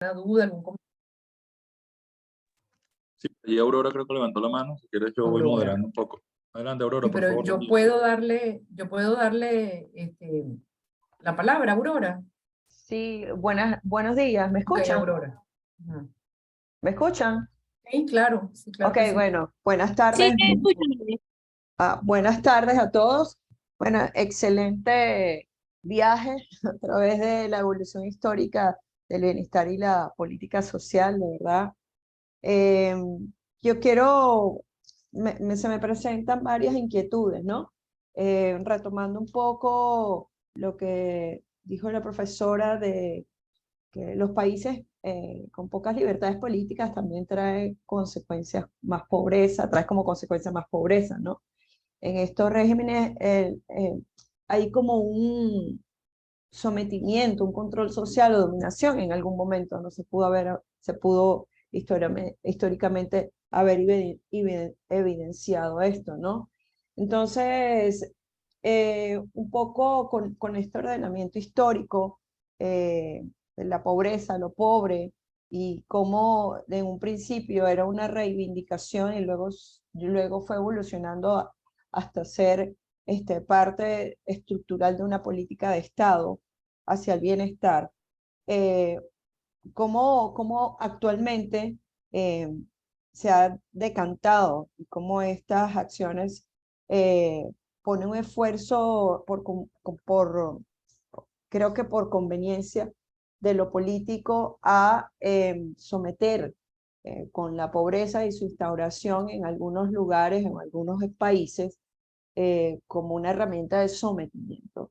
duda, algún comentario. Sí, y Aurora creo que levantó la mano. Si quieres, yo voy Aurora. moderando un poco. Adelante, Aurora, Sí, por pero favor. yo puedo darle la palabra, Aurora. Sí, buenos días. ¿Me Ok, escuchan? Aurora. Ajá. ¿Me escuchan? Sí, claro Ok, que sí. bueno, buenas Sí, tardes. te escucho, Lili. Buenas tardes a todos. Bueno, excelente viaje a través de la evolución histórica del bienestar y la política social, de verdad. Eh, yo quiero, se me presentan varias inquietudes, ¿no? Retomando un poco lo que dijo la profesora de que los países con pocas libertades políticas también trae consecuencias más pobreza, trae como consecuencia más pobreza, ¿no? En estos regímenes hay como un sometimiento, un control social o dominación en algún momento, no se pudo históricamente haber evidenciado esto, ¿no? Entonces, un poco con este ordenamiento histórico de la pobreza, lo pobre, y cómo en un principio era una reivindicación y luego fue evolucionando hasta ser parte estructural de una política de Estado hacia el bienestar. Eh, cómo actualmente eh, se ha decantado y cómo estas acciones ponen un esfuerzo creo que por conveniencia de lo político a someter con la pobreza y su instauración en algunos lugares, en algunos países, como una herramienta de sometimiento.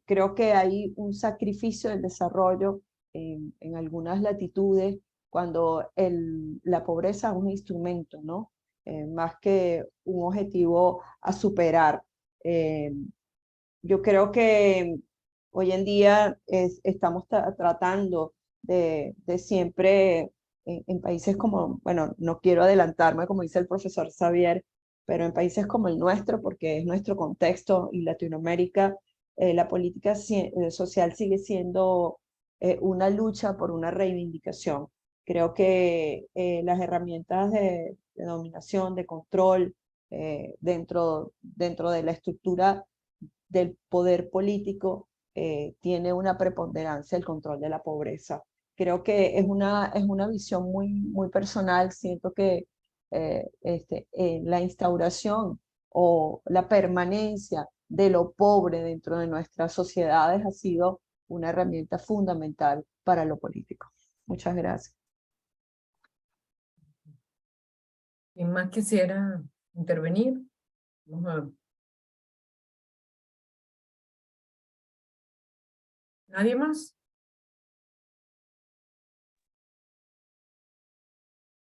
Creo que hay un sacrificio del desarrollo en algunas latitudes cuando la pobreza es un instrumento, ¿no? Más que un objetivo a superar. Eh, yo creo que hoy en día estamos tratando de siempre en países como, bueno, no quiero adelantarme, como dice el profesor Xavier, pero en países como el nuestro, porque es nuestro contexto y Latinoamérica, la política social sigue siendo una lucha por una reivindicación. Creo que las herramientas de dominación, de control, dentro de la estructura del poder político tiene una preponderancia el control de la pobreza. Creo que es una visión muy personal. Siento que la instauración o la permanencia de lo pobre dentro de nuestras sociedades ha sido una herramienta fundamental para lo político. Muchas gracias. ¿Quién más quisiera intervenir? Vamos a ver. ¿Nadie más?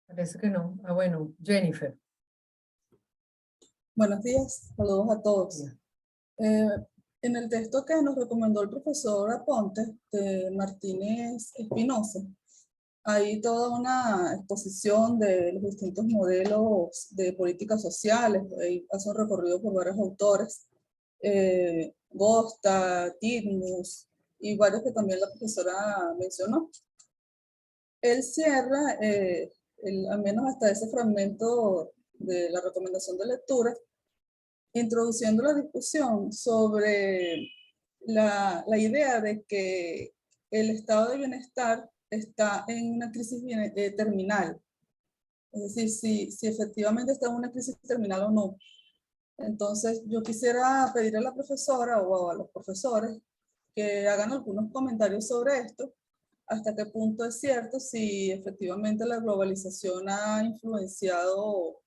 Parece que no. Ah, bueno, Jennifer. Buenos días, saludos a todos. En el texto que nos recomendó el profesor Aponte, de Martínez Espinosa, hay toda una exposición de los distintos modelos de políticas sociales. Ahí hace un recorrido por varios autores, Gosta, Titmus y varios que también la profesora mencionó. Él cierra, al menos hasta ese fragmento de la recomendación de lectura, introduciendo la discusión sobre la idea de que el estado de bienestar está en una crisis terminal. Es decir, si efectivamente está en una crisis terminal o no. Entonces, yo quisiera pedir a la profesora o a los profesores que hagan algunos comentarios sobre esto, hasta qué punto es cierto, si efectivamente la globalización ha influenciado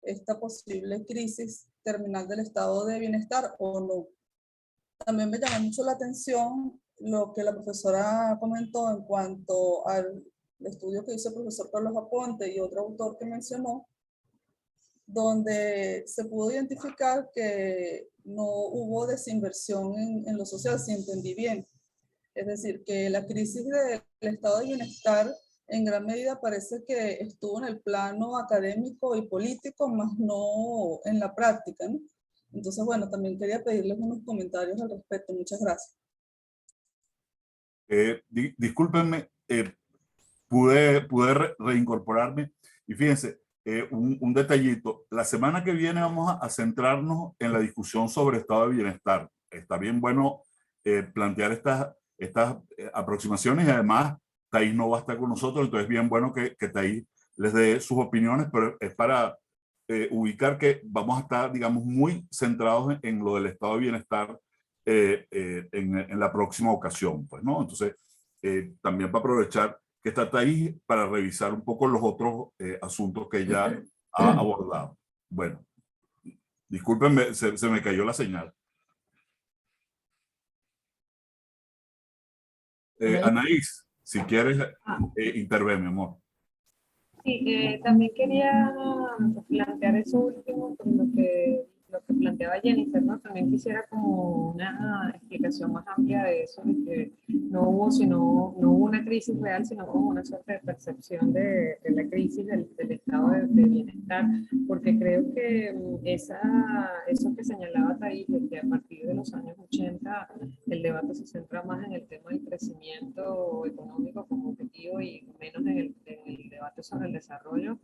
esta posible crisis terminal del estado de bienestar o no. También me llamó mucho la atención lo que la profesora comentó en cuanto al estudio que hizo el profesor Carlos Aponte y otro autor que mencionó, donde se pudo identificar que no hubo desinversión en lo social, si entendí bien. Es decir, que la crisis del estado de bienestar en gran medida parece que estuvo en el plano académico y político, más no en la práctica, ¿no? Entonces, bueno, también quería pedirles unos comentarios al respecto. Muchas gracias. Discúlpenme, pude reincorporarme. Y fíjense, un detallito, la semana que viene vamos a centrarnos en la discusión sobre estado de bienestar. Está bien bueno plantear estas aproximaciones, y además Thais no va a estar con nosotros, entonces es bien bueno que Thais les dé sus opiniones, pero es para ubicar que vamos a estar, digamos, muy centrados en lo del estado de bienestar en la próxima ocasión, pues, ¿no? Entonces, también para aprovechar que está Thais para revisar un poco los otros asuntos que ella ha abordado. Bueno, discúlpenme, se me cayó la señal. Anaís, si quieres, intervé, mi amor. Sí, también quería plantear eso último, por lo que planteaba Jennifer, ¿no? También quisiera como una explicación más amplia de eso, de que no hubo una crisis real, sino como una suerte de percepción de la crisis del estado de bienestar, porque creo que eso que señalaba Thais, de que a partir de los años 80 el debate se centra más en el tema del crecimiento económico como objetivo y menos en el debate sobre el desarrollo,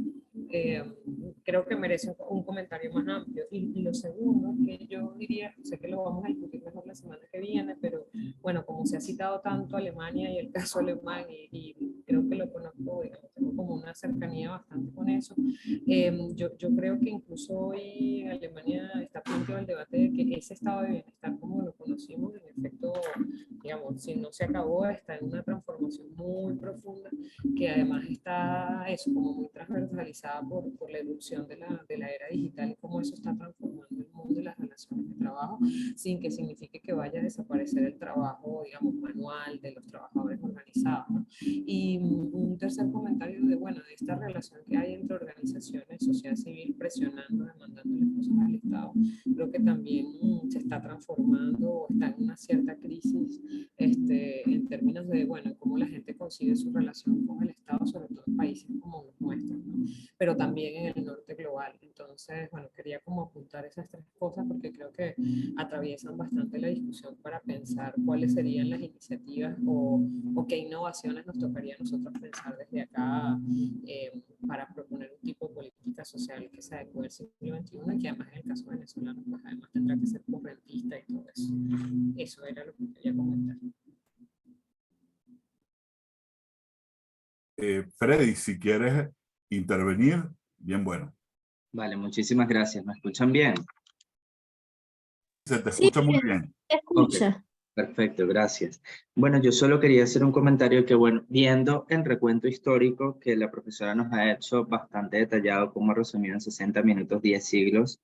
creo que merece un comentario más amplio. Y lo segundo, que yo diría, sé que lo vamos a discutir mejor la semana que viene, pero bueno, como se ha citado tanto Alemania y el caso alemán, y creo que lo conozco, digamos, tengo como una cercanía bastante con eso, yo creo que incluso hoy en Alemania está planteado el debate de que ese estado de bienestar como lo conocimos, en efecto, digamos, si no se acabó, está en una transformación muy profunda, que además está eso como muy transversalizada por la erupción de la era digital y cómo eso está transformando el mundo y las relaciones de trabajo, sin que signifique que vaya a desaparecer el trabajo, digamos, manual de los trabajadores organizados, ¿no? Y un tercer comentario de, bueno, de esta relación que hay entre organizaciones, sociedad civil presionando, demandándole cosas al Estado, creo que también se está transformando o está en una cierta crisis en términos de, bueno, cómo la gente concibe su relación con el Estado, sobre todo en países como los nuestros, ¿no? Pero también en el norte global. Entonces, bueno, quería como apuntar esas tres cosas porque creo que atraviesan bastante la discusión para pensar cuáles serían las iniciativas o qué innovaciones nos tocaría a nosotros pensar desde acá para proponer un tipo de política social que se adecue al siglo XXI y que además en el caso venezolano pues además tendrá que ser correntista y todo eso. Eso era lo que quería comentar. Freddy, si quieres intervenir, bien bueno. Vale, muchísimas gracias. ¿Me escuchan bien? Se te escucha muy bien. Se escucha. Okay, perfecto, gracias. Bueno, yo solo quería hacer un comentario que, bueno, viendo el recuento histórico que la profesora nos ha hecho bastante detallado, como resumido en 60 minutos, 10 siglos,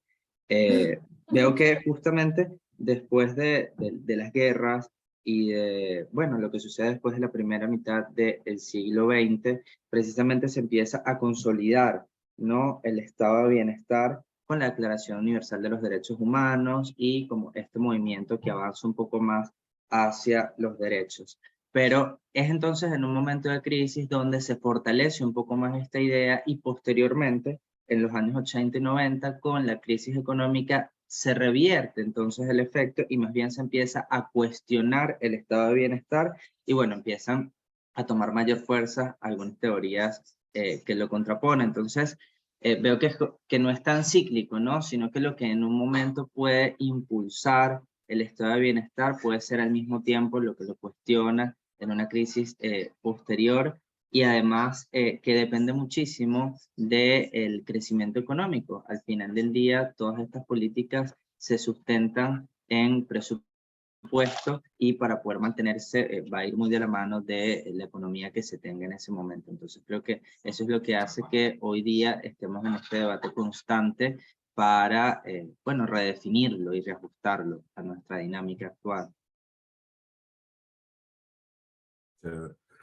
veo que justamente después de las guerras y de, bueno, lo que sucede después de la primera mitad del siglo XX, precisamente se empieza a consolidar, ¿no?, el estado de bienestar con la Declaración Universal de los Derechos Humanos y como este movimiento que avanza un poco más hacia los derechos. Pero es entonces en un momento de crisis donde se fortalece un poco más esta idea y posteriormente, en los años 80 y 90, con la crisis económica, se revierte entonces el efecto y más bien se empieza a cuestionar el estado de bienestar y bueno, empiezan a tomar mayor fuerza algunas teorías que lo contraponen. Entonces, veo que no es tan cíclico, ¿no? Sino que lo que en un momento puede impulsar el estado de bienestar puede ser al mismo tiempo lo que lo cuestiona en una crisis posterior y además que depende muchísimo del crecimiento económico. Al final del día, todas estas políticas se sustentan en presupuesto y para poder mantenerse va a ir muy de la mano de la economía que se tenga en ese momento. Entonces creo que eso es lo que hace que hoy día estemos en este debate constante para, bueno, redefinirlo y reajustarlo a nuestra dinámica actual.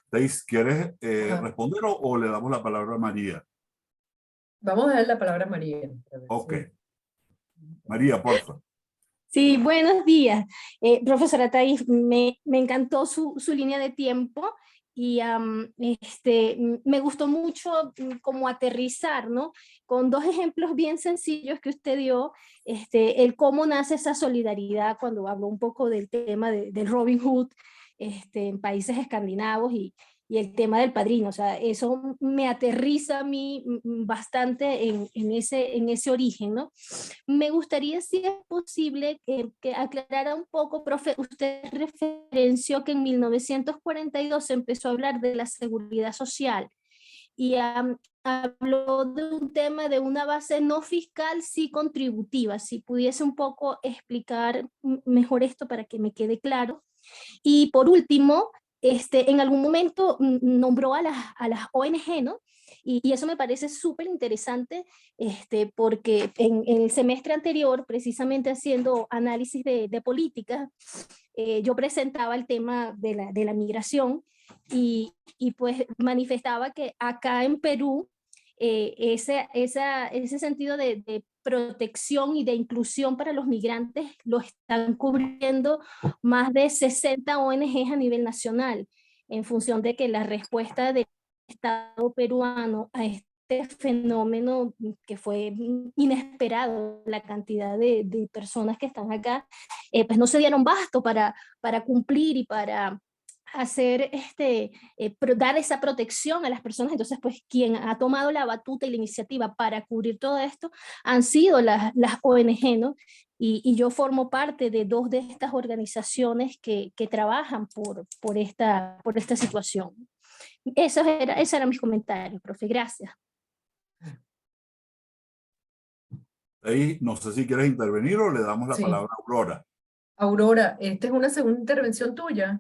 Thais, ¿quieres responder o le damos la palabra a María? Vamos a dar la palabra a María. Ok. María, por favor. Sí, buenos días. Profesora Thais, me encantó su línea de tiempo y me gustó mucho como aterrizar, ¿no? Con dos ejemplos bien sencillos que usted dio, el cómo nace esa solidaridad cuando habló un poco del tema del Robin Hood en países escandinavos el tema del padrino. O sea, eso me aterriza a mí bastante en ese origen, ¿no? Me gustaría, si es posible, que aclarara un poco, profe, usted referenció que en 1942 se empezó a hablar de la seguridad social y habló de un tema de una base no fiscal, sí contributiva. Si pudiese un poco explicar mejor esto para que me quede claro. Y por último, en algún momento nombró a las ONG, ¿no? Y eso me parece súper interesante, porque en el semestre anterior, precisamente haciendo análisis de políticas, yo presentaba el tema de la migración y pues manifestaba que acá en Perú ese sentido de protección y de inclusión para los migrantes lo están cubriendo más de 60 ONGs a nivel nacional, en función de que la respuesta del Estado peruano a este fenómeno que fue inesperado, la cantidad de personas que están acá, pues no se dieron basto para cumplir y para hacer dar esa protección a las personas. Entonces, pues quien ha tomado la batuta y la iniciativa para cubrir todo esto han sido las ONG, ¿no? Y yo formo parte de 2 de estas organizaciones que trabajan por esta situación. Esos eran mis comentarios, profe. Gracias. Ahí, no sé si quieres intervenir o le damos la Sí. palabra a Aurora. Aurora, esta es una segunda intervención tuya.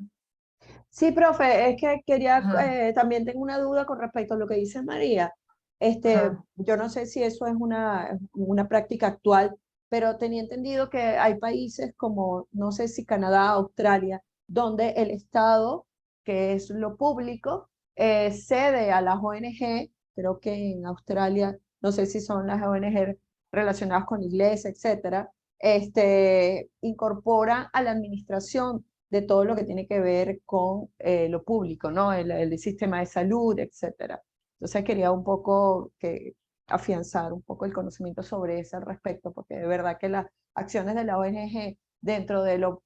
Sí, profe, es que quería, Ajá. también tengo una duda con respecto a lo que dice María. Ajá. Yo no sé si eso es una práctica actual, pero tenía entendido que hay países como, no sé si Canadá, Australia, donde el Estado, que es lo público, cede a las ONG, creo que en Australia, no sé si son las ONG relacionadas con iglesia, etcétera, incorpora a la administración de todo lo que tiene que ver con lo público, ¿no? El sistema de salud, etcétera. Entonces quería un poco afianzar un poco el conocimiento sobre ese respecto, porque de verdad que las acciones de la ONG dentro de lo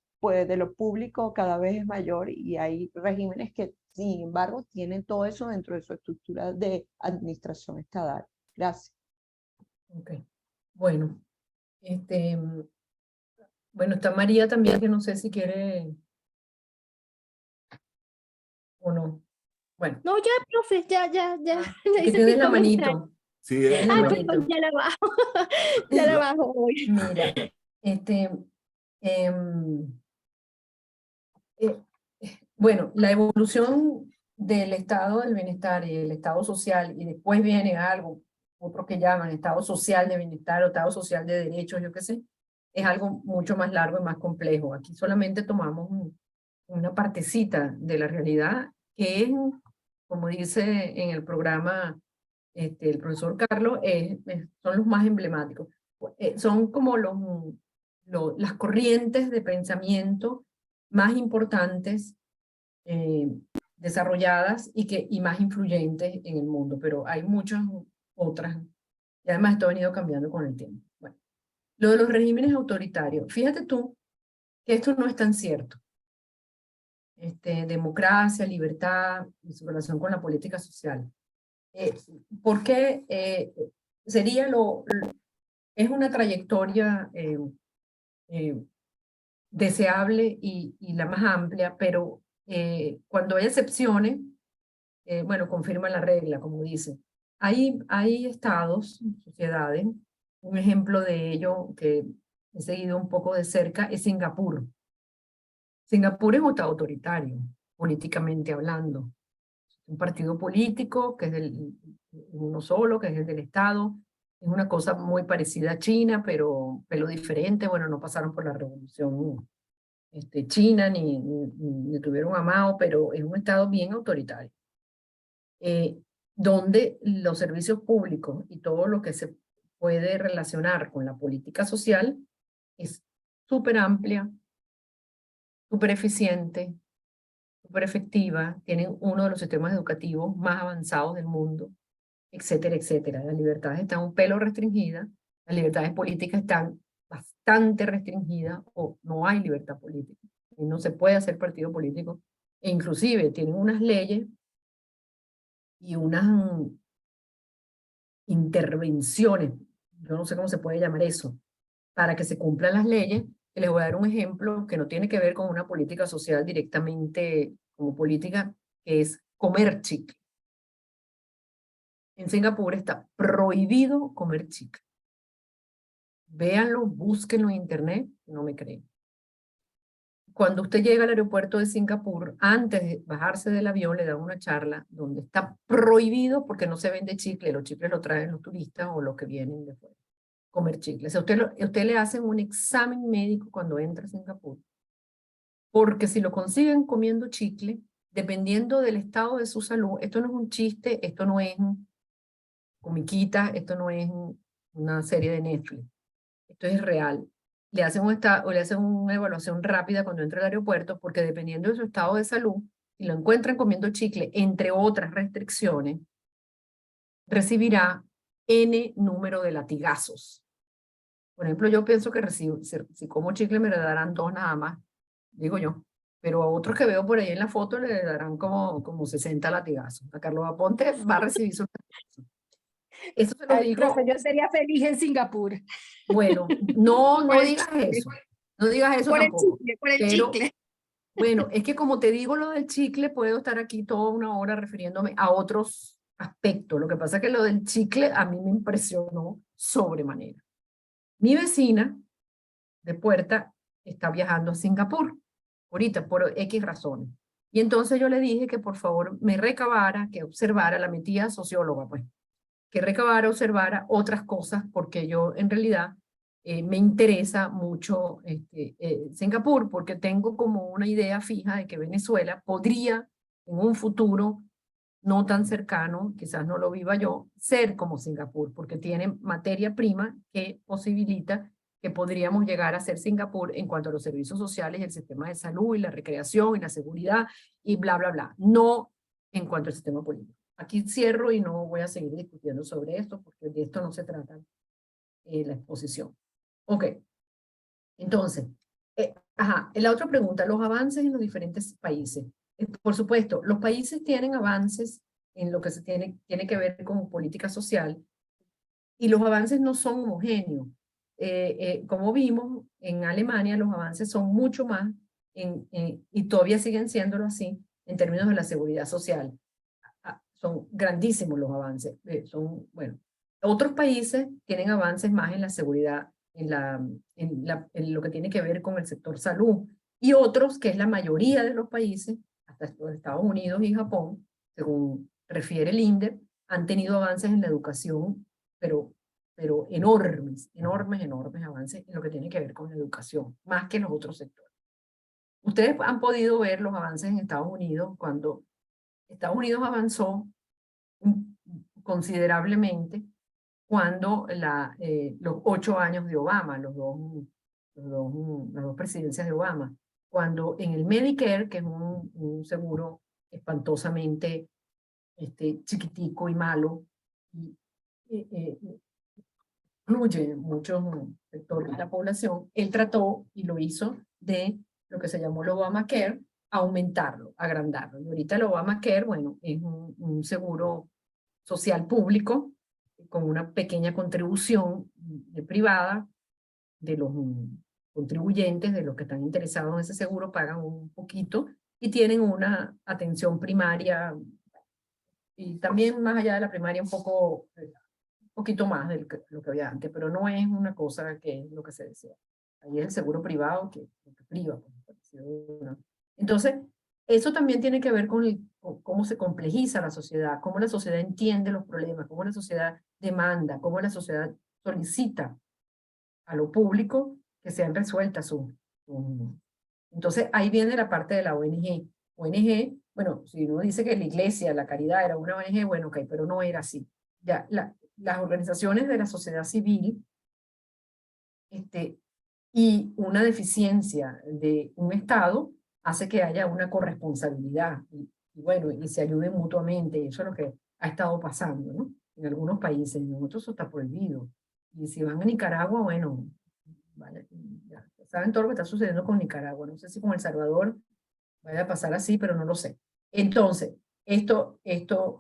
público cada vez es mayor y hay regímenes que, sin embargo, tienen todo eso dentro de su estructura de administración estatal. Gracias. Ok. Bueno, bueno, está María también, que no sé si quiere o no. Bueno, No, ya, profe, ya que hice tienes mi la comentario. manito. Sí, Tienes la Ay, manito. perdón, ya la bajo. Ya la bajo hoy. Mira, em, eh, bueno, la evolución del estado del bienestar y del estado social, y después viene algo, otro que llaman estado social de bienestar o estado social de derechos, yo qué sé, es algo mucho más largo y más complejo. Aquí solamente tomamos una partecita de la realidad, que es, como dice en el programa el profesor Carlos, son los más emblemáticos. Son como las corrientes de pensamiento más importantes desarrolladas y más influyentes en el mundo, pero hay muchas otras, y además esto ha venido cambiando con el tiempo. Bueno, lo de los regímenes autoritarios, fíjate tú que esto no es tan cierto. Democracia, libertad y su relación con la política social. Porque sería es una trayectoria deseable y la más amplia, pero cuando hay excepciones, bueno, confirma la regla, como dice. Hay estados, sociedades, un ejemplo de ello que he seguido un poco de cerca es Singapur. Singapur es un estado autoritario, políticamente hablando. Un partido político que es uno solo, que es el del Estado. Es una cosa muy parecida a China, pero diferente. Bueno, no pasaron por la revolución china, ni tuvieron a Mao, pero es un Estado bien autoritario. Donde los servicios públicos y todo lo que se puede relacionar con la política social es súper amplia, súper eficiente, súper efectiva, tienen uno de los sistemas educativos más avanzados del mundo, etcétera, etcétera. Las libertades están un pelo restringidas, las libertades políticas están bastante restringidas o no hay libertad política. Y no se puede hacer partido político. E inclusive tienen unas leyes y unas intervenciones, yo no sé cómo se puede llamar eso, para que se cumplan las leyes. Les voy a dar un ejemplo que no tiene que ver con una política social directamente como política, que es comer chicle. En Singapur está prohibido comer chicle. Véanlo, búsquenlo en internet, no me creen. Cuando usted llega al aeropuerto de Singapur, antes de bajarse del avión, le dan una charla donde está prohibido porque no se vende chicle. Los chicles lo traen los turistas o los que vienen de fuera. Comer chicle. O sea, usted le hacen un examen médico cuando entra a Singapur. Porque si lo consiguen comiendo chicle, dependiendo del estado de su salud, esto no es un chiste, esto no es comiquita, esto no es una serie de Netflix. Esto es real. Le hacen una evaluación rápida cuando entra al aeropuerto, porque dependiendo de su estado de salud, si lo encuentran comiendo chicle, entre otras restricciones, recibirá N número de latigazos. Por ejemplo, yo pienso que si como chicle me le darán 2 nada más, digo yo. Pero a otros que veo por ahí en la foto le darán como 60 latigazos. A Carlos Aponte va a recibir sus latigazos. Eso se lo Ay, digo. profe, yo sería feliz en Singapur. Bueno, no Por el digas chicle. eso. No digas eso Por el tampoco. chicle, por el Pero, chicle. bueno, es que como te digo lo del chicle, puedo estar aquí toda una hora refiriéndome a otros aspectos. Lo que pasa es que lo del chicle a mí me impresionó sobremanera. Mi vecina de Puerta está viajando a Singapur, ahorita, por X razones. Y entonces yo le dije que por favor me recabara, que observara, la mi tía socióloga, pues, que recabara, observara otras cosas, porque yo en realidad me interesa mucho Singapur, porque tengo como una idea fija de que Venezuela podría en un futuro no tan cercano, quizás no lo viva yo, ser como Singapur, porque tiene materia prima que posibilita que podríamos llegar a ser Singapur en cuanto a los servicios sociales, el sistema de salud y la recreación y la seguridad y bla, bla, bla. No en cuanto al sistema político. Aquí cierro y no voy a seguir discutiendo sobre esto porque de esto no se trata la exposición. Ok. Entonces, la otra pregunta, los avances en los diferentes países. Por supuesto, los países tienen avances en lo que se tiene que ver con política social y los avances no son homogéneos. Como vimos, en Alemania los avances son mucho más y todavía siguen siéndolo así en términos de la seguridad social. Son grandísimos los avances. Bueno, otros países tienen avances más en la seguridad, en lo que tiene que ver con el sector salud, y otros, que es la mayoría de los países, hasta los Estados Unidos y Japón, según refiere el INDEP, han tenido avances en la educación, pero enormes avances en lo que tiene que ver con la educación, más que en los otros sectores. Ustedes han podido ver los avances en Estados Unidos cuando Estados Unidos avanzó considerablemente cuando los 8 años de Obama, las dos presidencias de Obama, cuando en el Medicare, que es un seguro espantosamente chiquitico y malo, incluye muchos sectores de la población, él trató y lo hizo de lo que se llamó el Obamacare, aumentarlo, agrandarlo. Y ahorita el Obamacare, bueno, es un seguro social público con una pequeña contribución privada de los contribuyentes, de los que están interesados en ese seguro, pagan un poquito y tienen una atención primaria y también más allá de la primaria un poquito más de lo que había antes, pero no es una cosa que es lo que se desea. Ahí es el seguro privado que priva. Entonces, eso también tiene que ver con cómo se complejiza la sociedad, cómo la sociedad entiende los problemas, cómo la sociedad demanda, cómo la sociedad solicita a lo público que sean resueltas Entonces, ahí viene la parte de la ONG. ONG, bueno, si uno dice que la iglesia, la caridad era una ONG, bueno, ok, pero no era así. Ya, las organizaciones de la sociedad civil y una deficiencia de un Estado hace que haya una corresponsabilidad y bueno, y se ayuden mutuamente. Eso es lo que ha estado pasando, ¿no? En algunos países, en otros eso está prohibido. Y si van a Nicaragua, bueno, vale, ya saben todo lo que está sucediendo con Nicaragua. No sé si con El Salvador vaya a pasar así, pero no lo sé. Entonces, Esto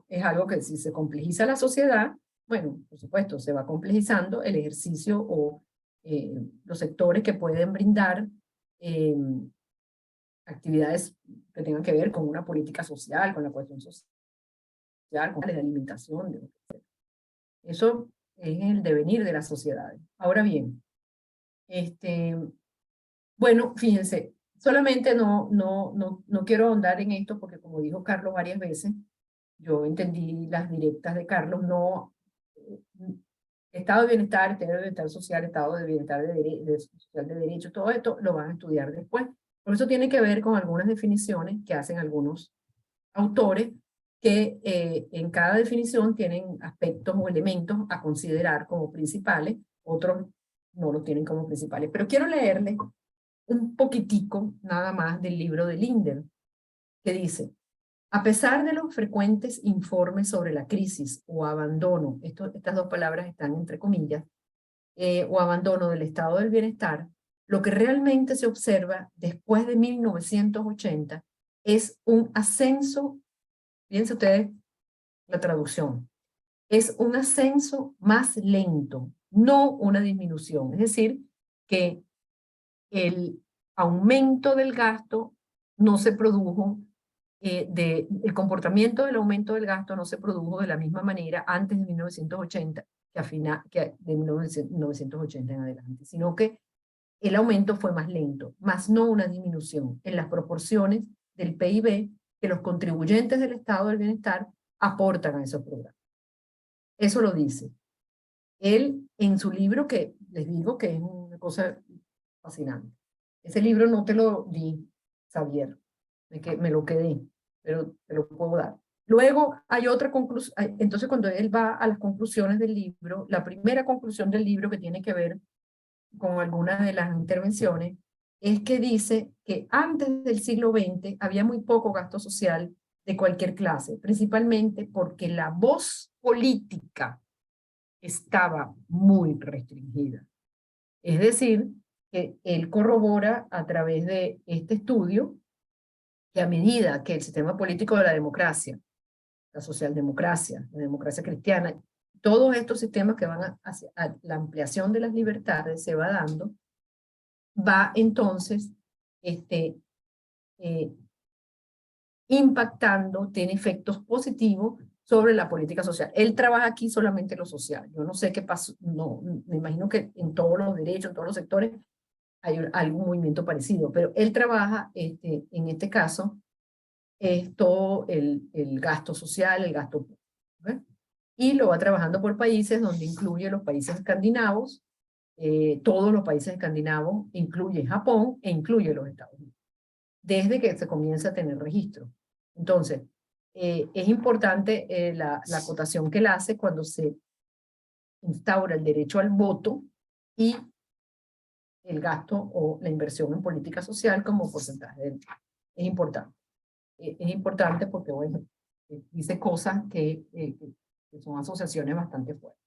es algo que si se complejiza la sociedad, bueno, por supuesto, se va complejizando el ejercicio o los sectores que pueden brindar actividades que tengan que ver con una política social, con la cuestión social, con la alimentación. Eso es el devenir de las sociedades. Ahora bien, bueno, fíjense, solamente no quiero ahondar en esto porque como dijo Carlos varias veces, yo entendí las directas de Carlos, no, estado de bienestar social, estado de bienestar social de derecho, todo esto lo van a estudiar después. Por eso tiene que ver con algunas definiciones que hacen algunos autores que en cada definición tienen aspectos o elementos a considerar como principales, otros no los tienen como principales. Pero quiero leerles un poquitico nada más del libro de Linder, que dice: a pesar de los frecuentes informes sobre la crisis o abandono, estas dos palabras están entre comillas, o abandono del estado del bienestar, lo que realmente se observa después de 1980 es un ascenso, fíjense ustedes la traducción, es un ascenso más lento, no una disminución. Es decir, que el aumento del gasto no se produjo, el comportamiento del aumento del gasto no se produjo de la misma manera antes de 1980 que de 1980 en adelante, sino que el aumento fue más lento, más no una disminución en las proporciones del PIB que los contribuyentes del estado del bienestar aportan a esos programas. Eso lo dice. Él, en su libro, que les digo que es una cosa fascinante. Ese libro no te lo di, Xavier, me lo quedé, pero te lo puedo dar. Luego hay otra conclusión, entonces cuando él va a las conclusiones del libro, la primera conclusión del libro que tiene que ver con algunas de las intervenciones, es que dice que antes del siglo XX había muy poco gasto social de cualquier clase, principalmente porque la voz política estaba muy restringida. Es decir, que él corrobora a través de este estudio que a medida que el sistema político de la democracia, la socialdemocracia, la democracia cristiana, todos estos sistemas que van hacia la ampliación de las libertades se va dando, va entonces impactando, tiene efectos positivos sobre la política social. Él trabaja aquí solamente lo social. Yo no sé qué pasó, no, me imagino que en todos los derechos, en todos los sectores, hay algún movimiento parecido, pero él trabaja, en este caso, es todo el gasto social, el gasto público, ¿okay? Y lo va trabajando por países donde incluye los países escandinavos, todos los países escandinavos, incluye Japón e incluye los Estados Unidos, desde que se comienza a tener registro. Entonces, es importante la acotación que él hace cuando se instaura el derecho al voto y el gasto o la inversión en política social como porcentaje del PIB. Es importante. Es importante porque, bueno, dice cosas que son asociaciones bastante fuertes.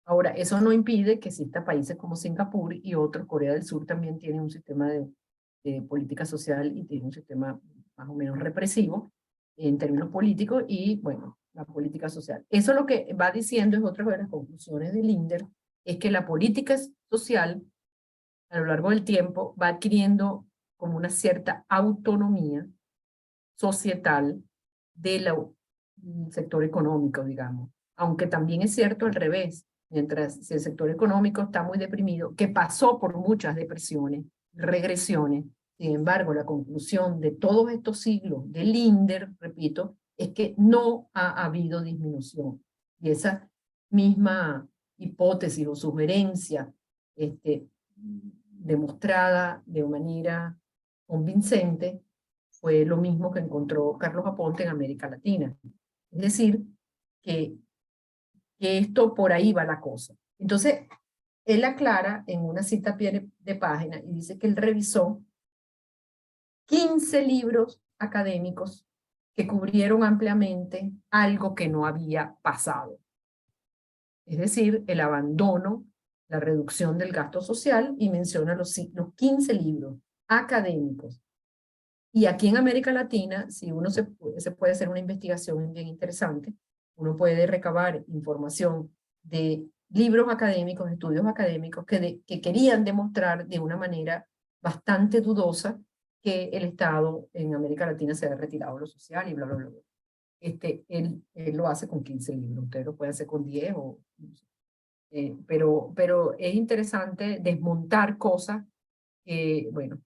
Ahora, eso no impide que existan países como Singapur y otros, Corea del Sur también tiene un sistema de política social y tiene un sistema más o menos represivo en términos políticos y, bueno, la política social. Eso lo que va diciendo es otra de las conclusiones de Linder, es que la política social a lo largo del tiempo va adquiriendo como una cierta autonomía societal del sector económico, digamos. Aunque también es cierto al revés, mientras si el sector económico está muy deprimido, que pasó por muchas depresiones, regresiones, sin embargo, la conclusión de todos estos siglos de Linder, repito, es que no ha habido disminución. Y esa misma hipótesis o sugerencia demostrada de manera convincente fue lo mismo que encontró Carlos Aponte en América Latina. Es decir, que esto por ahí va la cosa. Entonces, él aclara en una cita a pie de página y dice que él revisó 15 libros académicos que cubrieron ampliamente algo que no había pasado. Es decir, el abandono, la reducción del gasto social, y menciona los 15 libros académicos. Y aquí en América Latina, si uno se puede hacer una investigación bien interesante, uno puede recabar información de libros académicos, estudios académicos que querían demostrar de una manera bastante dudosa que el Estado en América Latina se había retirado de lo social y bla, bla, bla. Él lo hace con 15 libros, ustedes lo pueden hacer con 10 o no sé. Pero es interesante desmontar cosas que, bueno,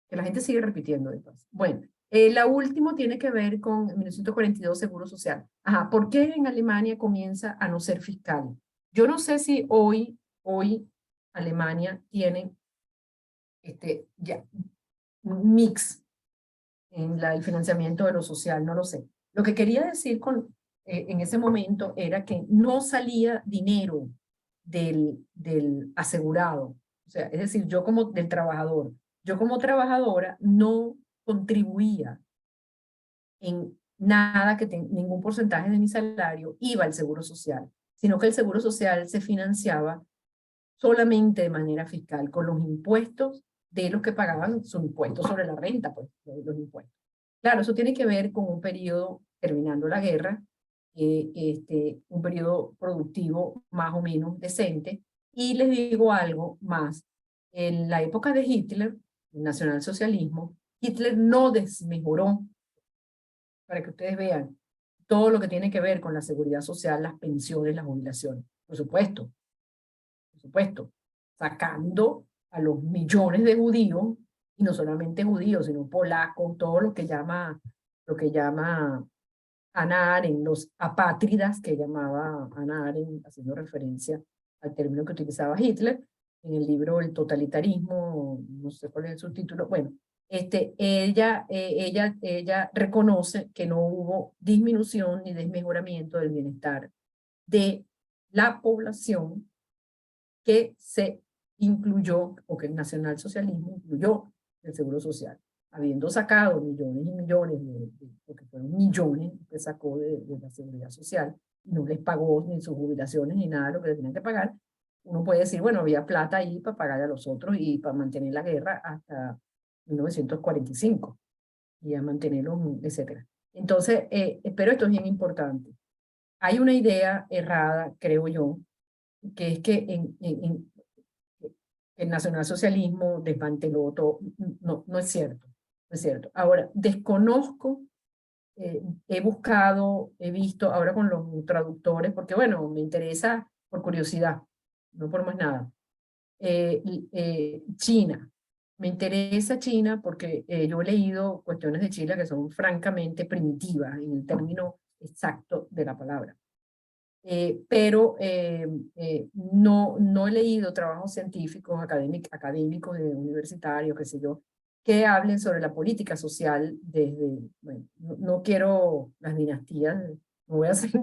que la gente sigue repitiendo de paso. Bueno, la última tiene que ver con 1942 Seguro Social. Ajá, ¿por qué en Alemania comienza a no ser fiscal? Yo no sé si hoy Alemania tiene ya un mix en el financiamiento de lo social, no lo sé. Lo que quería decir en ese momento era que no salía dinero del asegurado, o sea, es decir, del trabajador. Yo como trabajadora no contribuía en nada, ningún porcentaje de mi salario iba al seguro social, sino que el seguro social se financiaba solamente de manera fiscal, con los impuestos de los que pagaban su impuesto sobre la renta, pues, los impuestos. Claro, eso tiene que ver con un periodo, terminando la guerra, un periodo productivo más o menos decente. Y les digo algo más, en la época de Hitler, el nacionalsocialismo, Hitler no desmejoró, para que ustedes vean, todo lo que tiene que ver con la seguridad social, las pensiones, las jubilaciones. Por supuesto, sacando a los millones de judíos, y no solamente judíos, sino polacos, todo lo que llama Hannah Arendt, los apátridas, que llamaba Hannah Arendt, haciendo referencia al término que utilizaba Hitler, en el libro El totalitarismo, no sé cuál es el subtítulo, bueno, ella reconoce que no hubo disminución ni desmejoramiento del bienestar de la población que se incluyó, o que el nacionalsocialismo incluyó el seguro social, habiendo sacado millones y millones, porque fueron millones que sacó de la seguridad social, y no les pagó ni sus jubilaciones ni nada de lo que tenían que pagar. Uno puede decir, bueno, había plata ahí para pagar a los otros y para mantener la guerra hasta 1945, y a mantenerlo, etc. Entonces, pero esto es bien importante. Hay una idea errada, creo yo, que es que el nacionalsocialismo desmanteló todo. No, no es cierto. No es cierto. Ahora, desconozco, he buscado, he visto ahora con los traductores, porque bueno, me interesa por curiosidad, no por más nada. China. Me interesa China porque yo he leído cuestiones de Chile que son francamente primitivas en el término exacto de la palabra. Pero no he leído trabajos científicos, académicos, universitarios, qué sé yo, que hablen sobre la política social desde, bueno, no quiero las dinastías, no voy a hacer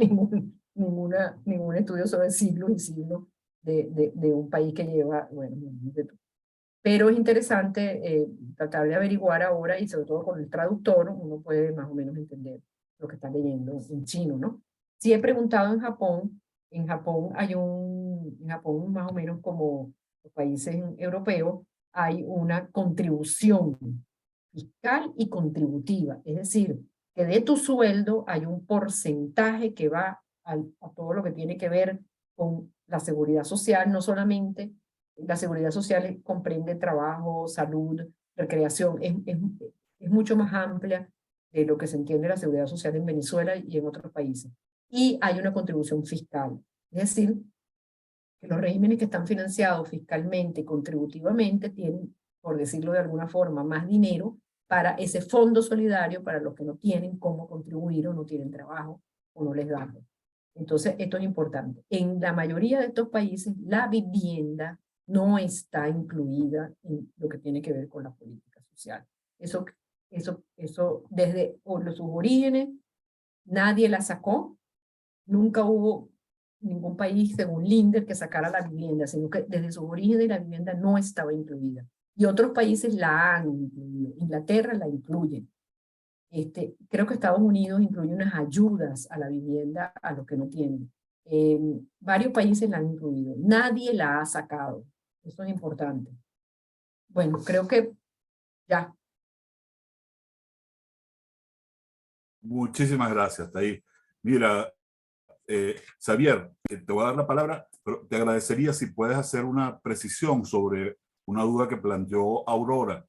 ningún estudio sobre siglos y siglos de un país que lleva, bueno, pero es interesante tratar de averiguar ahora, y sobre todo con el traductor, uno puede más o menos entender lo que está leyendo en chino, ¿no? Sí he preguntado en Japón en Japón más o menos como los países europeos, hay una contribución fiscal y contributiva, es decir, que de tu sueldo hay un porcentaje que va a todo lo que tiene que ver con la seguridad social, no solamente la seguridad social comprende trabajo, salud, recreación, es mucho más amplia de lo que se entiende la seguridad social en Venezuela y en otros países. Y hay una contribución fiscal, es decir, que los regímenes que están financiados fiscalmente y contributivamente tienen, por decirlo de alguna forma, más dinero para ese fondo solidario para los que no tienen cómo contribuir o no tienen trabajo o no les dan. Entonces, esto es importante. En la mayoría de estos países, la vivienda no está incluida en lo que tiene que ver con la política social. Eso desde sus orígenes, nadie la sacó. Nunca hubo ningún país, según Linder, que sacara la vivienda, sino que desde sus orígenes la vivienda no estaba incluida. Y otros países la han incluido. Inglaterra la incluye. Creo que Estados Unidos incluye unas ayudas a la vivienda a los que no tienen. Varios países la han incluido. Nadie la ha sacado. Eso es importante. Bueno, creo que ya. Muchísimas gracias, hasta ahí. Mira, Xavier, te voy a dar la palabra, pero te agradecería si puedes hacer una precisión sobre una duda que planteó Aurora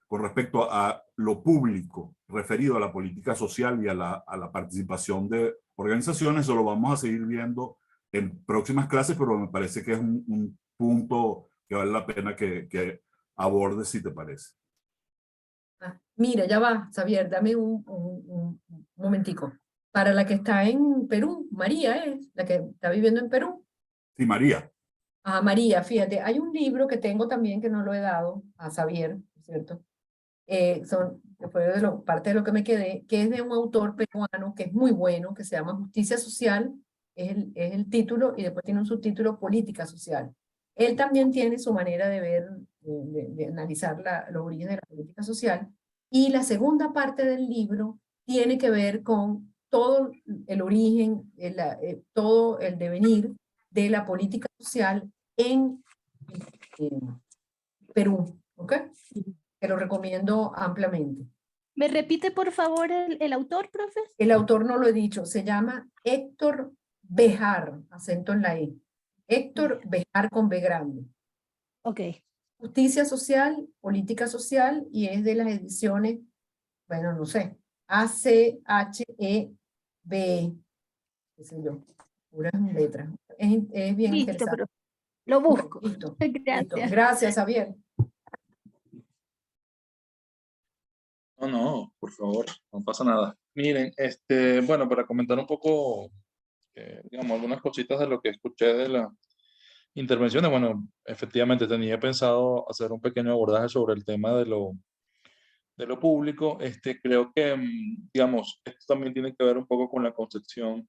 con respecto a lo público referido a la política social y a la participación de organizaciones. Eso lo vamos a seguir viendo en próximas clases, pero me parece que es un punto que vale la pena que abordes, si te parece. Mira, ya va, Xavier, dame un momentico. Para la que está en Perú, María es la que está viviendo en Perú. Sí, María. Ah, María, fíjate, hay un libro que tengo también que no lo he dado a Xavier, ¿cierto? Fue parte de lo que me quedé, que es de un autor peruano que es muy bueno, que se llama Justicia Social, es el título, y después tiene un subtítulo Política Social. Él también tiene su manera de ver, de analizar los orígenes de la política social, y la segunda parte del libro tiene que ver con todo el origen, todo el devenir de la política social en Perú, ¿ok? Te lo recomiendo ampliamente. ¿Me repite, por favor, el autor, profe? El autor no lo he dicho, se llama Héctor Bejar, acento en la E. Héctor Bejar con B grande. Ok. Justicia Social, Política Social, y es de las ediciones, bueno, no sé, ACHEB, qué sé yo, puras letras. Es bien Listo, interesante. profe. Lo busco. Listo, Gracias. listo. Gracias, Javier. No, por favor, no pasa nada. Miren, bueno, para comentar un poco, digamos, algunas cositas de lo que escuché de las intervenciones, bueno, efectivamente tenía pensado hacer un pequeño abordaje sobre el tema de lo público. Creo que, digamos, esto también tiene que ver un poco con la concepción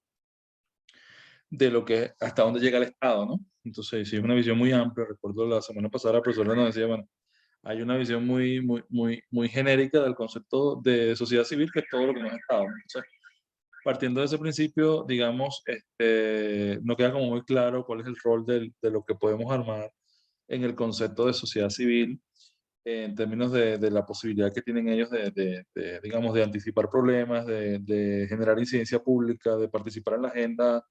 de lo que, hasta dónde llega el Estado, ¿no? Entonces, sí, es una visión muy amplia. Recuerdo la semana pasada la profesora nos decía, bueno, hay una visión muy genérica del concepto de sociedad civil, que es todo lo que no es Estado. Entonces, partiendo de ese principio, digamos, no queda como muy claro cuál es el rol de lo que podemos armar en el concepto de sociedad civil, en términos de la posibilidad que tienen ellos digamos, de anticipar problemas, de generar incidencia pública, de participar en la agenda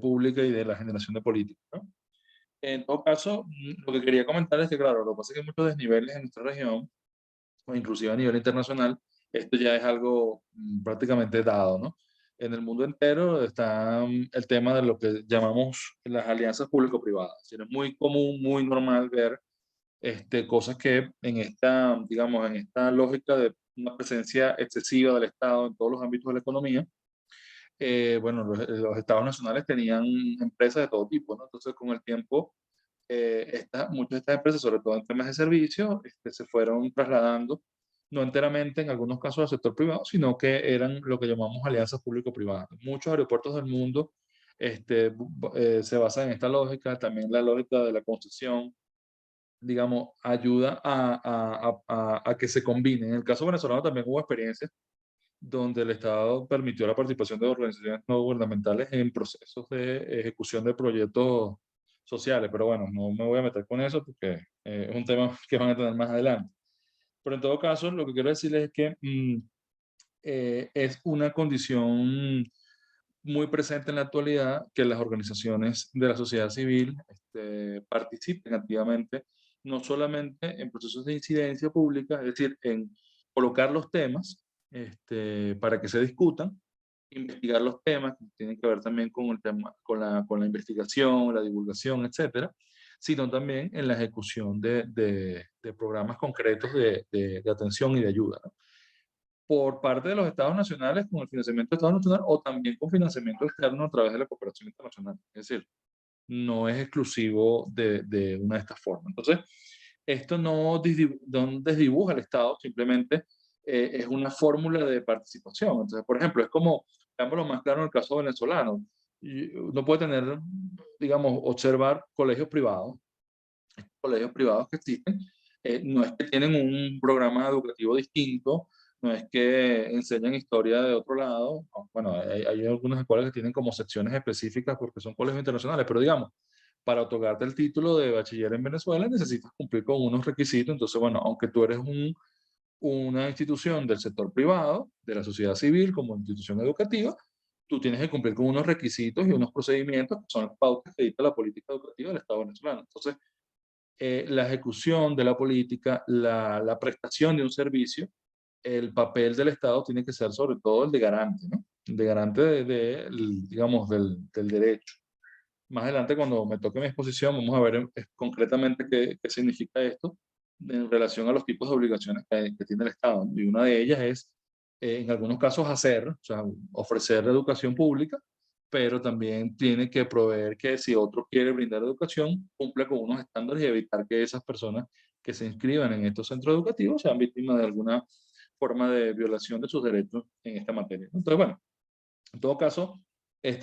pública y de la generación de políticas, ¿no? En todo caso, lo que quería comentar es que, claro, lo que pasa es que hay muchos desniveles en nuestra región, o inclusive a nivel internacional, esto ya es algo prácticamente dado, ¿no? En el mundo entero está el tema de lo que llamamos las alianzas público-privadas. Es muy común, muy normal ver cosas que en esta, digamos, en esta lógica de una presencia excesiva del Estado en todos los ámbitos de la economía, bueno, los estados nacionales tenían empresas de todo tipo, ¿no? Entonces, con el tiempo, muchas de estas empresas, sobre todo en temas de servicios, se fueron trasladando, no enteramente en algunos casos al sector privado, sino que eran lo que llamamos alianzas público-privadas. Muchos aeropuertos del mundo se basan en esta lógica, también la lógica de la concesión, digamos, ayuda a que se combinen. En el caso venezolano también hubo experiencias donde el Estado permitió la participación de organizaciones no gubernamentales en procesos de ejecución de proyectos sociales, pero bueno, no me voy a meter con eso porque es un tema que van a tener más adelante. Pero en todo caso, lo que quiero decirles es que es una condición muy presente en la actualidad que las organizaciones de la sociedad civil participen activamente, no solamente en procesos de incidencia pública, es decir, en colocar los temas para que se discutan, investigar los temas que tienen que ver también con el tema, con la investigación, la divulgación, etcétera, sino también en la ejecución de programas concretos de atención y de ayuda, ¿no? Por parte de los estados nacionales, con el financiamiento de Estado nacional, o también con financiamiento externo a través de la cooperación internacional. Es decir, no es exclusivo de una de estas formas. Entonces, esto no desdibuja al Estado, simplemente es una fórmula de participación. Entonces, por ejemplo, es como, veámoslo más claro en el caso venezolano, uno puede tener, digamos, observar colegios privados que existen, no es que tienen un programa educativo distinto, no es que enseñan historia de otro lado. Bueno, hay algunas escuelas que tienen como secciones específicas porque son colegios internacionales, pero digamos, para otorgarte el título de bachiller en Venezuela necesitas cumplir con unos requisitos. Entonces, bueno, aunque tú eres un una institución del sector privado, de la sociedad civil, como institución educativa, tú tienes que cumplir con unos requisitos y unos procedimientos que son las pautas que dicta la política educativa del Estado venezolano. Entonces, la ejecución de la política, la prestación de un servicio, el papel del Estado tiene que ser sobre todo el de garante, ¿no? El de garante digamos, del derecho. Más adelante, cuando me toque mi exposición, vamos a ver concretamente qué significa esto en relación a los tipos de obligaciones que tiene el Estado, ¿no? Y una de ellas es, en algunos casos, o sea, ofrecer educación pública, pero también tiene que proveer que si otro quiere brindar educación, cumpla con unos estándares y evitar que esas personas que se inscriban en estos centros educativos sean víctimas de alguna forma de violación de sus derechos en esta materia. Entonces, bueno, en todo caso,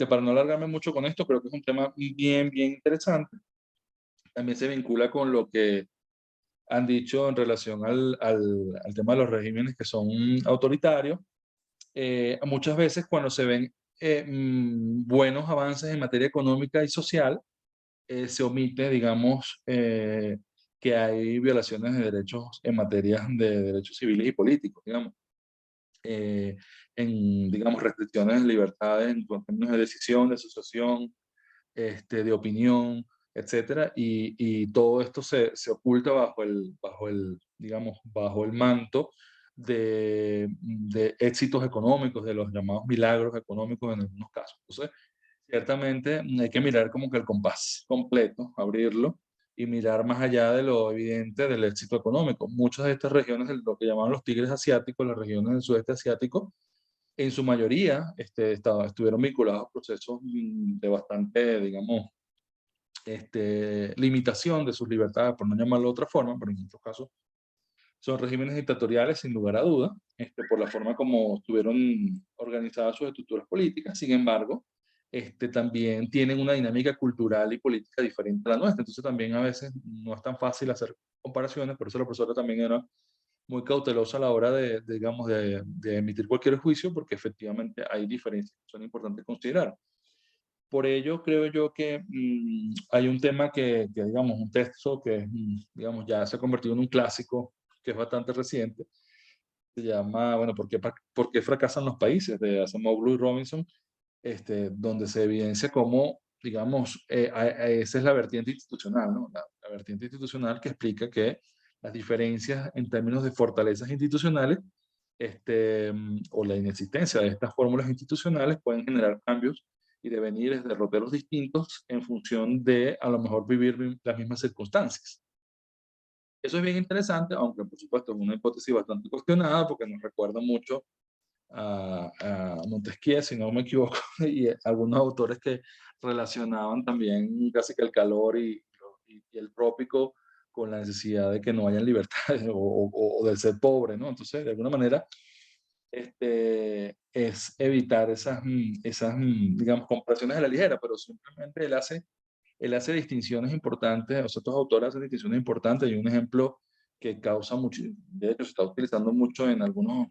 para no alargarme mucho con esto, creo que es un tema bien interesante. También se vincula con lo que han dicho en relación al tema de los regímenes que son autoritarios. Muchas veces cuando se ven buenos avances en materia económica y social, se omite, digamos, que hay violaciones de derechos en materia de derechos civiles y políticos, digamos. En, digamos, restricciones de libertades en términos de decisión, de asociación, de opinión, etcétera, y todo esto se oculta digamos, bajo el manto de éxitos económicos, de los llamados milagros económicos en algunos casos. Entonces, ciertamente hay que mirar como que el compás completo, abrirlo, y mirar más allá de lo evidente del éxito económico. Muchas de estas regiones, lo que llamaban los tigres asiáticos, las regiones del sudeste asiático, en su mayoría estuvieron vinculados a procesos de bastante, digamos, limitación de sus libertades, por no llamarlo de otra forma, pero en muchos casos son regímenes dictatoriales sin lugar a duda, por la forma como estuvieron organizadas sus estructuras políticas. Sin embargo, también tienen una dinámica cultural y política diferente a la nuestra. Entonces también a veces no es tan fácil hacer comparaciones, por eso la profesora también era muy cautelosa a la hora digamos, de emitir cualquier juicio, porque efectivamente hay diferencias que son importantes considerar. Por ello, creo yo que hay un tema digamos, un texto que, digamos, ya se ha convertido en un clásico, que es bastante reciente. Se llama, bueno, ¿por qué fracasan los países?, de Acemoglu y Robinson, donde se evidencia cómo, digamos, esa es la vertiente institucional, ¿no? La vertiente institucional que explica que las diferencias en términos de fortalezas institucionales, o la inexistencia de estas fórmulas institucionales pueden generar cambios y devenires, derroteros distintos en función de, a lo mejor, vivir las mismas circunstancias. Eso es bien interesante, aunque por supuesto es una hipótesis bastante cuestionada, porque nos recuerda mucho a Montesquieu, si no me equivoco, y algunos autores que relacionaban también casi que el calor y el trópico con la necesidad de que no hayan libertades o del ser pobre, ¿no? Entonces, de alguna manera, es evitar esas, digamos, comparaciones a la ligera, pero simplemente él hace distinciones importantes, o sea, estos autores hacen distinciones importantes, y un ejemplo que causa mucho, de hecho se está utilizando mucho en algunos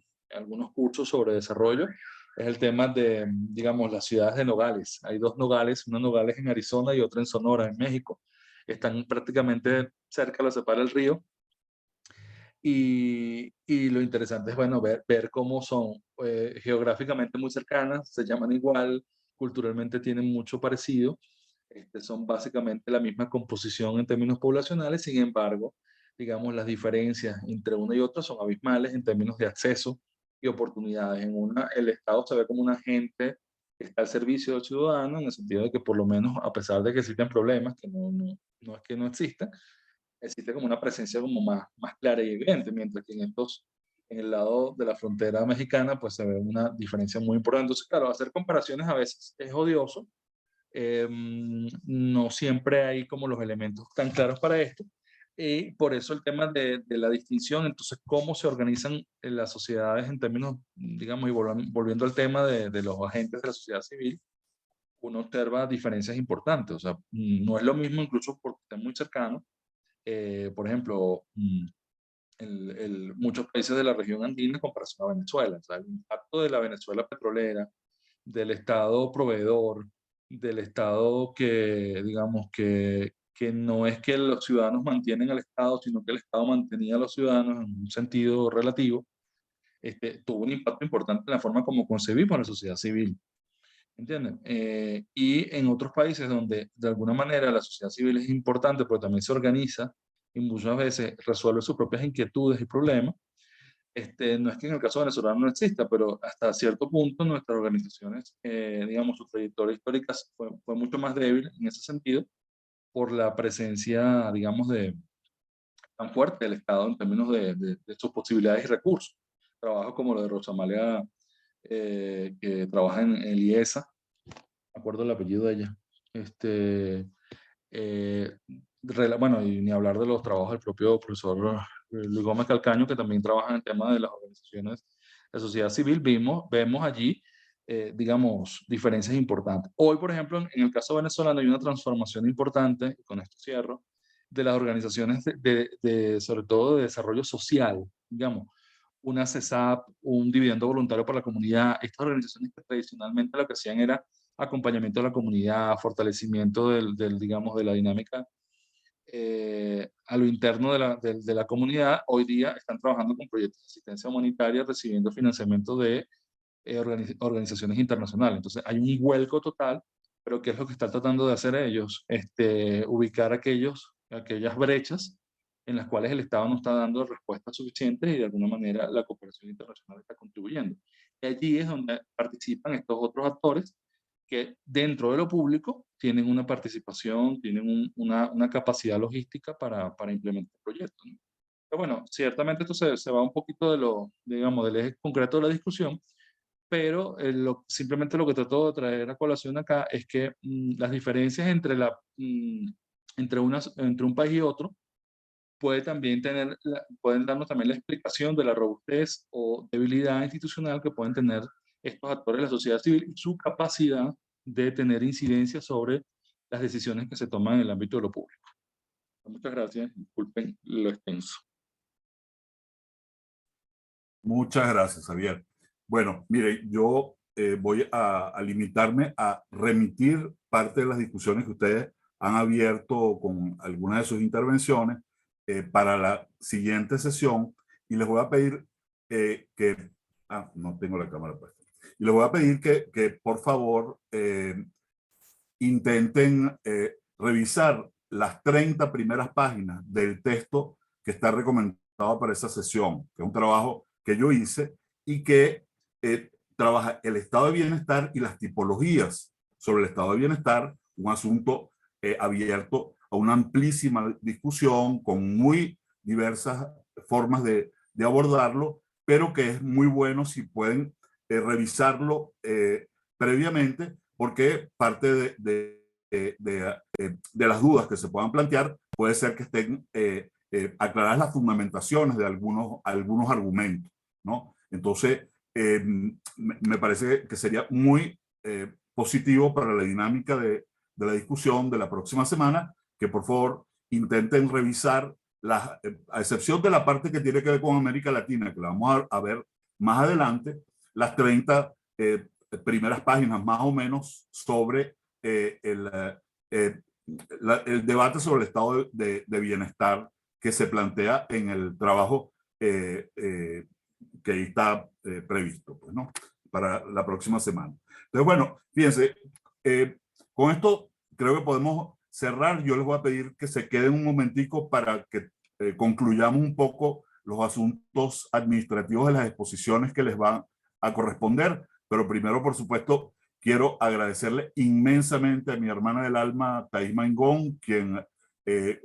cursos sobre desarrollo, es el tema de, digamos, las ciudades de nogales. Hay dos nogales, una Nogales en Arizona y otra en Sonora, en México. Están prácticamente cerca, los separa el río. Y lo interesante es, bueno, ver cómo son geográficamente muy cercanas, se llaman igual, culturalmente tienen mucho parecido, son básicamente la misma composición en términos poblacionales. Sin embargo, digamos, las diferencias entre una y otra son abismales en términos de acceso y oportunidades. En una, el Estado se ve como un agente que está al servicio del ciudadano, en el sentido de que, por lo menos, a pesar de que existen problemas, que no es que no existan, existe como una presencia como más clara y evidente, mientras que en el lado de la frontera mexicana, pues se ve una diferencia muy importante. Entonces, claro, hacer comparaciones a veces es odioso. No siempre hay como los elementos tan claros para esto, y por eso el tema de la distinción. Entonces, cómo se organizan las sociedades en términos, digamos, y volviendo al tema de los agentes de la sociedad civil, uno observa diferencias importantes. O sea, no es lo mismo, incluso porque están muy cercanos. Por ejemplo, muchos países de la región andina en comparación a Venezuela. O sea, el impacto de la Venezuela petrolera, del Estado proveedor, del Estado que, digamos, que que no es que los ciudadanos mantienen al Estado, sino que el Estado mantenía a los ciudadanos en un sentido relativo, tuvo un impacto importante en la forma como concebimos la sociedad civil. ¿Entienden? Y en otros países donde de alguna manera la sociedad civil es importante, pero también se organiza y muchas veces resuelve sus propias inquietudes y problemas, no es que en el caso venezolano no exista, pero hasta cierto punto nuestras organizaciones, digamos, su trayectoria histórica fue mucho más débil en ese sentido por la presencia, digamos, tan fuerte del Estado en términos de sus posibilidades y recursos. Trabajos como lo de Rosa Amalia, que trabaja en el IESA, me acuerdo el apellido de ella. Bueno, y ni hablar de los trabajos del propio profesor Luis Gómez Calcaño, que también trabaja en el tema de las organizaciones de sociedad civil. Vemos allí, digamos, diferencias importantes. Hoy, por ejemplo, en el caso venezolano hay una transformación importante, y con esto cierro, de las organizaciones sobre todo de desarrollo social, digamos, una CESAP, un dividendo voluntario para la comunidad. Estas organizaciones que tradicionalmente lo que hacían era acompañamiento de la comunidad, fortalecimiento digamos, de la dinámica a lo interno de la comunidad, hoy día están trabajando con proyectos de asistencia humanitaria, recibiendo financiamiento de organizaciones internacionales. Entonces hay un vuelco total, pero ¿qué es lo que están tratando de hacer ellos? Ubicar aquellas brechas en las cuales el Estado no está dando respuestas suficientes y de alguna manera la cooperación internacional está contribuyendo. Y allí es donde participan estos otros actores que dentro de lo público tienen una participación, tienen una capacidad logística para implementar proyectos, ¿no? Pero bueno, ciertamente esto se va un poquito digamos, del eje concreto de la discusión, pero simplemente lo que trato de traer a colación acá es que las diferencias entre un país y otro pueden darnos también la explicación de la robustez o debilidad institucional que pueden tener estos actores de la sociedad civil y su capacidad de tener incidencia sobre las decisiones que se toman en el ámbito de lo público. Muchas gracias. Disculpen lo extenso. Muchas gracias, Javier. Bueno, mire, yo voy a limitarme a remitir parte de las discusiones que ustedes han abierto con algunas de sus intervenciones para la siguiente sesión, y les voy a pedir no tengo la cámara puesta. Y les voy a pedir que por favor intenten revisar las 30 primeras páginas del texto que está recomendado para esa sesión, que es un trabajo que yo hice y que trabaja el estado de bienestar y las tipologías sobre el estado de bienestar, un asunto abierto a una amplísima discusión con muy diversas formas de abordarlo, pero que es muy bueno si pueden revisarlo previamente, porque parte de las dudas que se puedan plantear puede ser que estén aclaradas las fundamentaciones de algunos argumentos, ¿no? Entonces, me parece que sería muy positivo para la dinámica de la discusión de la próxima semana, que por favor intenten revisar, a excepción de la parte que tiene que ver con América Latina, que la vamos a ver más adelante, las 30 primeras páginas más o menos sobre el debate sobre el estado de bienestar que se plantea en el trabajo que ahí está previsto, pues, ¿no? Para la próxima semana. Entonces, bueno, fíjense, con esto creo que podemos cerrar. Yo les voy a pedir que se queden un momentico para que concluyamos un poco los asuntos administrativos de las exposiciones que les van a corresponder. Pero primero, por supuesto, quiero agradecerle inmensamente a mi hermana del alma, Thais Maingón, quien,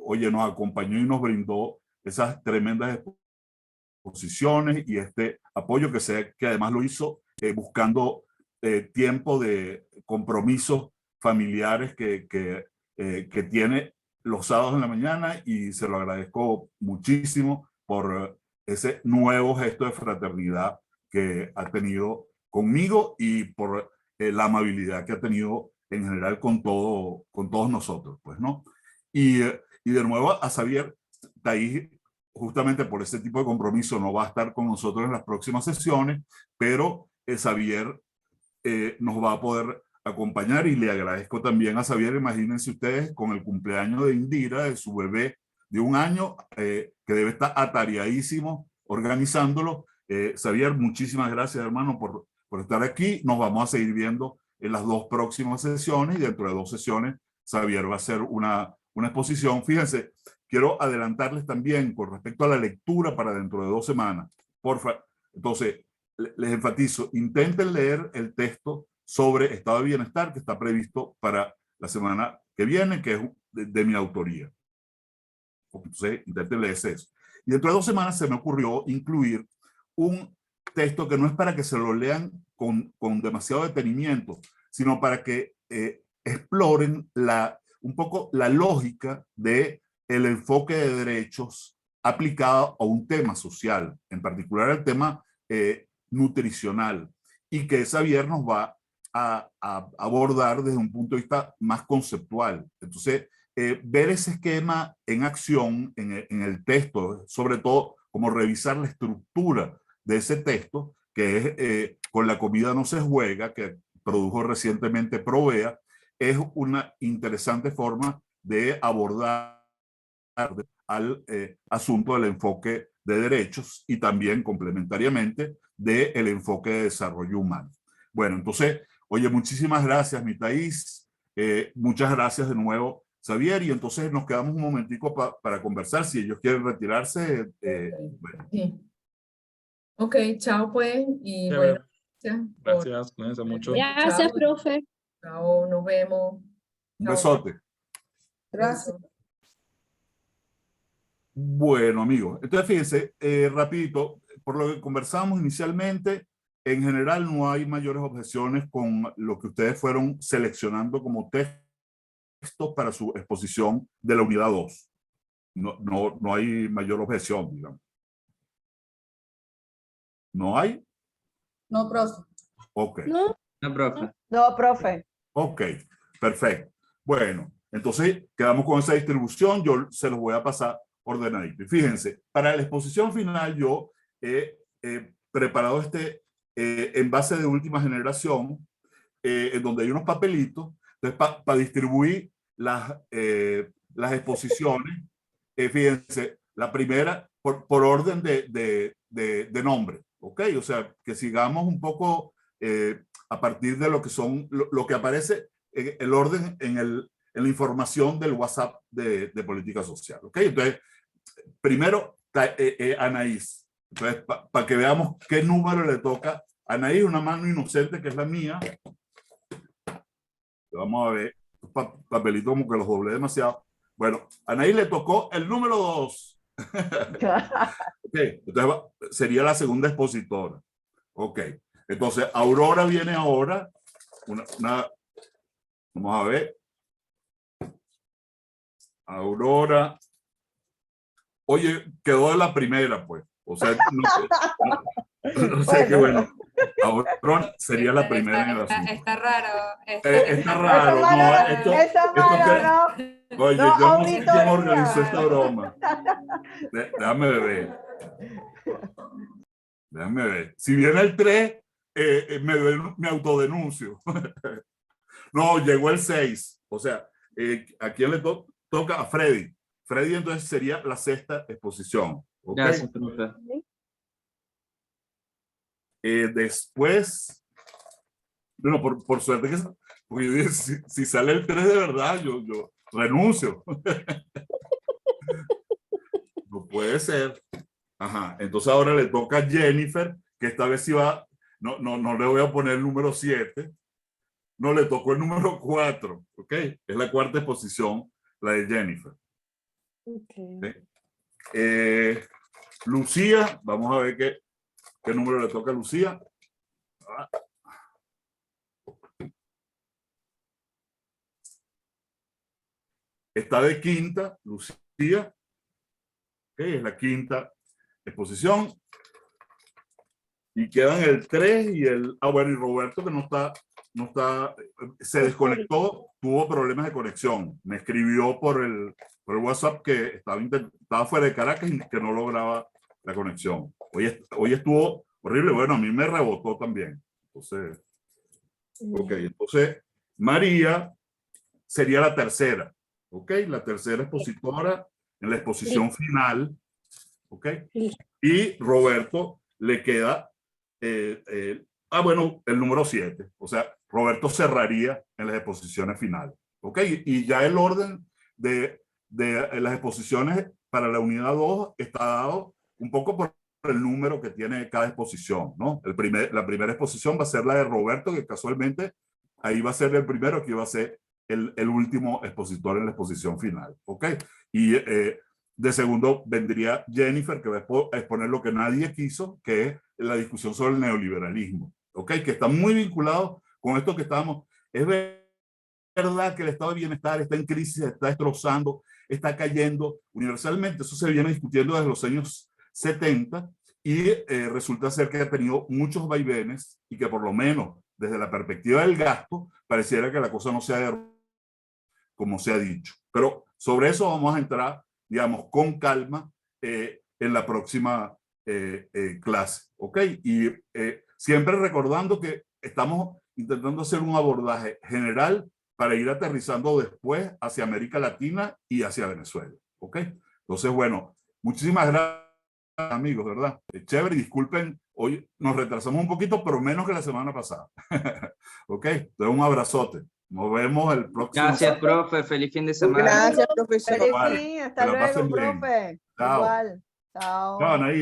oye, nos acompañó y nos brindó esas tremendas exposiciones y este apoyo que además lo hizo buscando tiempo de compromisos familiares que tiene los sábados en la mañana, y se lo agradezco muchísimo por ese nuevo gesto de fraternidad que ha tenido conmigo y por la amabilidad que ha tenido en general con todos nosotros, pues, ¿no? Y de nuevo a Xavier, Thais, justamente por ese tipo de compromiso no va a estar con nosotros en las próximas sesiones, pero Xavier nos va a poder acompañar, y le agradezco también a Xavier. Imagínense ustedes, con el cumpleaños de Indira, de su bebé de 1 año, que debe estar atareadísimo organizándolo. Xavier, muchísimas gracias, hermano, por estar aquí. Nos vamos a seguir viendo en las 2 próximas sesiones, y dentro de 2 sesiones Xavier va a hacer una exposición. Fíjense, quiero adelantarles también con respecto a la lectura para dentro de 2 semanas. Porfa, entonces, les enfatizo, intenten leer el texto sobre estado de bienestar que está previsto para la semana que viene, que es de mi autoría. Entonces, intenten leerse eso. Y dentro de 2 semanas se me ocurrió incluir un texto que no es para que se lo lean con demasiado detenimiento, sino para que exploren un poco la lógica del enfoque de derechos aplicado a un tema social, en particular el tema nutricional, y que Xavier nos va a abordar desde un punto de vista más conceptual. Entonces, ver ese esquema en acción en el texto, sobre todo como revisar la estructura de ese texto, que es Con la comida no se juega, que produjo recientemente Provea, es una interesante forma de abordar al asunto del enfoque de derechos y también complementariamente del enfoque de desarrollo humano. Bueno, entonces, oye, muchísimas gracias, mi Thaís. Muchas gracias de nuevo, Xavier, y entonces nos quedamos un momentico para conversar. Si ellos quieren retirarse, bueno. Sí. Ok, chao pues, y Chévere. bueno, gracias. Gracias, cuídense mucho. Gracias, Chao. profe. Chao, nos vemos. Un Chao. besote. Gracias. Bueno, amigos, entonces fíjense, rapidito, por lo que conversamos inicialmente, en general no hay mayores objeciones con lo que ustedes fueron seleccionando como texto para su exposición de la unidad 2. No hay mayor objeción, digamos. ¿No hay? No, profe. Ok. No, No, profe. No, profe. Ok, perfecto. Bueno, entonces quedamos con esa distribución. Yo se los voy a pasar ordenadito. Y fíjense, para la exposición final yo he preparado envase de última generación, en donde hay unos papelitos. Entonces, para distribuir las exposiciones, fíjense, la primera por orden de nombre, ¿ok? O sea, que sigamos un poco a partir de lo que son, lo que aparece el orden en la información del WhatsApp de política social, ¿ok? Entonces, primero, Anaís. Entonces, para que veamos qué número le toca a Anaís, una mano inocente que es la mía. Vamos a ver, papelito como que los doblé demasiado. Bueno, a Anaís le tocó el número 2. Okay. Entonces sería la segunda expositora. Ok. Entonces, Aurora viene ahora. Vamos a ver. Aurora. Oye, quedó de la primera, pues. O sea, no sé qué bueno. Aurora sería la primera en el asunto. Está raro. Está raro. Oye, No, yo no sé quién auditoría. organizó esta broma. Déjame ver. Déjame ver. Si viene el 3, me autodenuncio. No, llegó el 6. O sea, ¿a quién le toca? A Freddy. Freddy entonces sería la sexta exposición. ¿Okay? Gracias, profe. Después, bueno, por suerte que, porque yo dije, si sale el 3 de verdad, yo renuncio. No puede ser. Ajá, entonces ahora le toca a Jennifer, que esta vez sí va, no le voy a poner el número 7, no, le tocó el número 4, ¿ok? Es la cuarta exposición, la de Jennifer. okay. Lucía, vamos a ver qué número le toca a Lucía. Está de quinta, Lucía. Okay, es la quinta exposición. Y quedan el 3 y el... Ah, bueno, y Roberto, que no está, se desconectó, tuvo problemas de conexión. Me escribió por el WhatsApp que estaba fuera de Caracas y que no lograba la conexión. Hoy estuvo horrible. Bueno, a mí me rebotó también. Entonces, ok, entonces María sería la tercera, ¿ok? La tercera expositora en la exposición final, ¿ok? Y Roberto le queda, bueno, el número 7. O sea, Roberto cerraría en las exposiciones finales, ¿ok? Y ya el orden de las exposiciones para la unidad 2 está dado un poco por el número que tiene cada exposición, ¿no? La primera exposición va a ser la de Roberto, que casualmente ahí va a ser el primero, que va a ser el último expositor en la exposición final, ¿ok? Y de segundo vendría Jennifer, que va a exponer lo que nadie quiso, que es la discusión sobre el neoliberalismo, ¿ok? Que está muy vinculado con esto que estamos. Es verdad que el estado de bienestar está en crisis, está destrozando, está cayendo universalmente. Eso se viene discutiendo desde los años 70 y resulta ser que ha tenido muchos vaivenes y que por lo menos desde la perspectiva del gasto pareciera que la cosa no sea como se ha dicho. Pero sobre eso vamos a entrar, digamos, con calma en la próxima clase, ¿ok? Y siempre recordando que estamos intentando hacer un abordaje general para ir aterrizando después hacia América Latina y hacia Venezuela, ¿ok? Entonces, bueno, muchísimas gracias, amigos, ¿verdad? Chévere, disculpen, hoy nos retrasamos un poquito, pero menos que la semana pasada. ¿Ok? Entonces, un abrazote. Nos vemos el próximo. Gracias, profe. Feliz fin de semana. Gracias, profesor. Igual, Feliz fin. que Hasta la luego, pasen bien. profe. Chao. Igual. Chao. Chao, Anaí.